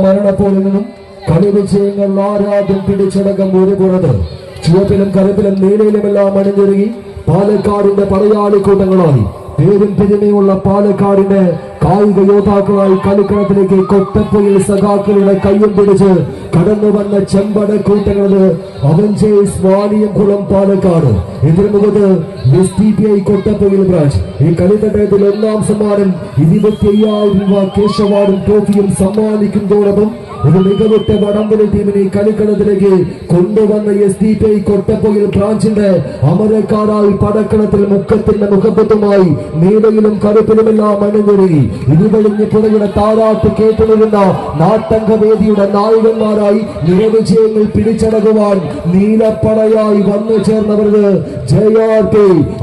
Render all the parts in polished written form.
മരണപ്പോളിൽ നിന്നും കളി വിജയങ്ങൾ ആരാധ്യം പിടിച്ചടക്കം ഒരു പുറത്ത് ചുവപ്പിലും കറുപ്പിലും നീലയിലുമെല്ലാം അണിഞ്ഞൊരുങ്ങി പാലക്കാടിന്റെ പടയാളിക്കൂട്ടങ്ങളായി പേരും പെരുമയുള്ള പാലക്കാടിന്റെ കായിക യോദ്ധാക്കളായി കളിക്കളത്തിലേക്ക് കൊട്ടപ്പുയിൽ സഖാക്കളുടെ കയ്യും പിടിച്ച് കടന്നു വന്ന ചെമ്പട കൂട്ടങ്ങളത് അവഞ്ചേഴ്സ് വാണിയംകുളം പാലക്കാട്. എതിർമുഖത്ത് STPI കൊട്ടപ്പുയിൽ ബ്രാഞ്ച്. ഈ കളിത്തട്ടത്തിൽ ഒന്നാം സമ്മാനം 25,000 രൂപ കേശ് അവാർഡും ട്രോഫിയും സമ്മാനിക്കുന്നതോടൊപ്പം ഒരു മികവുറ്റ വടംവലി ടീമിനെ കളിക്കളത്തിലേക്ക് കൊണ്ടുവന്ന STPI കൊട്ടപ്പുയിൽ ബ്രാഞ്ചിന്റെ അമരക്കാരായി പടക്കളത്തിൽ മുഖത്തിന്റെ മുഖത്തുമായി നീലയിലും കറുപ്പിലുമെല്ലാം അണിഞ്ഞൊരുങ്ങി ഇരുവഴിഞ്ഞ് പുറയുടെ താരാട്ട് കേട്ടുനിരുന്ന നാട്ടംഗവേദിയുടെ നായകന്മാരായി നിരവിജയങ്ങൾ പിടിച്ചടക്കുവാൻ നീലപ്പടയായി വന്നു ചേർന്നവർക്ക് JRP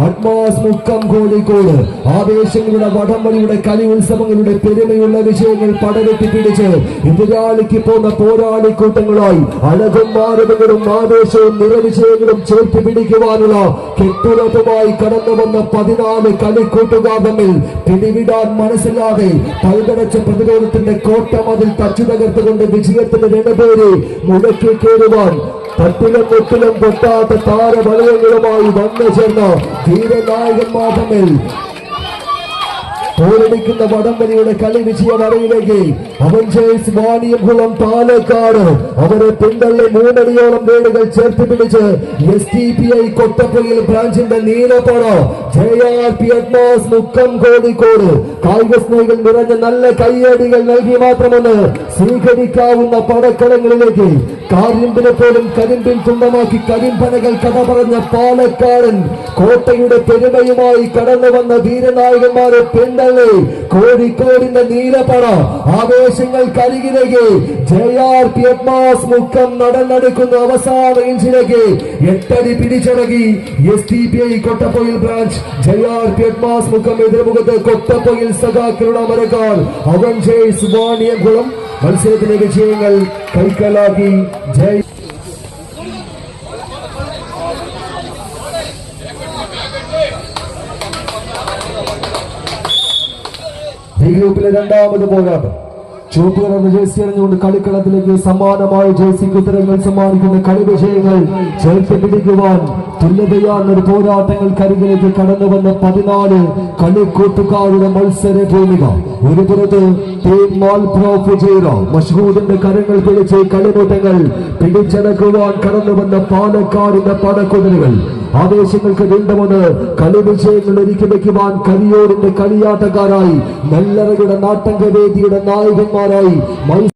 അഡ്മാസ് മുക്കം കോഴിക്കോട്. ആവേശങ്ങളുടെ വടംവലിയുടെ കലി ഉത്സവങ്ങളുടെ പെരുമയുള്ള വിജയങ്ങൾ പടവെട്ടി പിടിച്ച് എതിരാളിക്ക് പോന്ന പോരാളിക്കൂട്ടങ്ങളായി അഴകും മാരകങ്ങളും ആവേശവും നിറവിജയങ്ങളും ചേർത്ത് പിടിക്കുവാനുള്ള കെട്ടുറപ്പുമായി കടന്നു വന്ന 14 കളിക്കൂട്ടുകാർ തമ്മിൽ പിടിവിടാൻ മനസ്സിലാതെ പഴുതടച്ച പ്രതിരോധത്തിന്റെ കോട്ടമതിൽ തച്ചു തകർത്തുകൊണ്ട് വിജയത്തിന്റെ 2 പേരെ മുടക്കി കയറുവാൻ തട്ടിലും മുട്ടിലും പൊട്ടാത്ത താരവലയങ്ങളുമായി വന്നു ചേർന്ന ധീരനായകന്മാർ തമ്മിൽ പോരടിക്കുന്ന വടംവലിയുടെ കളി വിജയ വരയിലേക്ക് അവഞ്ചേഴ്സ് വാണിയംകുളം പാലക്കാട് അവരെ പിന്തള്ളി 3 അടിയോളം വേടുകൾ ചേർത്ത് പിടിച്ച് STPI കൊട്ടപ്പുയിൽ ബ്രാഞ്ചിന്റെ നീലപ്പട JRP അഡ്മാസ് മുക്കം കോഴിക്കോട്. കായിക സ്നേഹികൾ നിറഞ്ഞ നല്ല കയ്യടികൾ നൽകി മാത്രമൊന്ന് സ്വീകരിക്കാവുന്ന പടക്കളങ്ങളിലേക്ക് കാരിമ്പിനെ പോലും കരിമ്പിൻ തുണ്ടമാക്കി കരിമ്പനകൾ കഥ പറഞ്ഞ പാലക്കാടൻ കോട്ടയുടെ പെരുമയുമായി കടന്നു വന്ന ധീരനായകന്മാരെ പിന്തള്ളി കോഴിക്കോടിന്റെ നീലപ്പട ആവേശങ്ങൾക്കരികിലേക്ക് JRP അഡ്മാസ് മുക്കം നടന്നെടുക്കുന്ന അവസാന ഇഞ്ചിലേക്ക് 8 അടി പിടിച്ചടക്കി STPI കൊട്ടപ്പുയിൽ ബ്രാഞ്ച് JRP അഡ്മാസ് മുക്കം. എതിർമുഖത്ത് കൊട്ടപ്പുയിൽ സഖാക്കളുടെ അമരക്കാർ അവഞ്ചേഴ്സ് വാണിയംകുളം. മത്സരത്തിലെ വിജയങ്ങൾ കൈക്കലാക്കി ഗ്രൂപ്പിലെ 2ാമത് പോരാട്ടം. ചുവപ്പ് കളർന്ന ജേഴ്സി അണിഞ്ഞുകൊണ്ട് കളിക്കളത്തിലേക്ക് സമാനമായ ജേഴ്സിക്ക് ഉത്തരങ്ങൾ സമ്മാനിക്കുന്ന കളി വിജയങ്ങൾ ചേർത്ത് പിടിക്കുവാൻ തുല്യതയാർന്ന ഒരു പോരാട്ടങ്ങൾക്കരികിലേക്ക് കടന്നു വന്ന 14 കളിക്കൂട്ടുകാരുടെ മത്സര ഭൂമിക. ഒരു പുറത്ത് മഷ്ഹൂദിന്റെ കരങ്ങൾ പിടിച്ച് കളിമുട്ടങ്ങൾ പിടിച്ചടക്കുവാൻ കടന്നു വന്ന പാലക്കാടിന്റെ പടക്കുതിരകൾ. ആവേശങ്ങൾക്ക് വീണ്ടുമൊന്ന് കളി വിജയങ്ങൾ ഒരുക്കി വയ്ക്കുവാൻ കരിയോടിന്റെ കളിയാട്ടക്കാരായി നെല്ലറയുടെ നാട്ടംഗവേദിയുടെ നായകന്മാരായി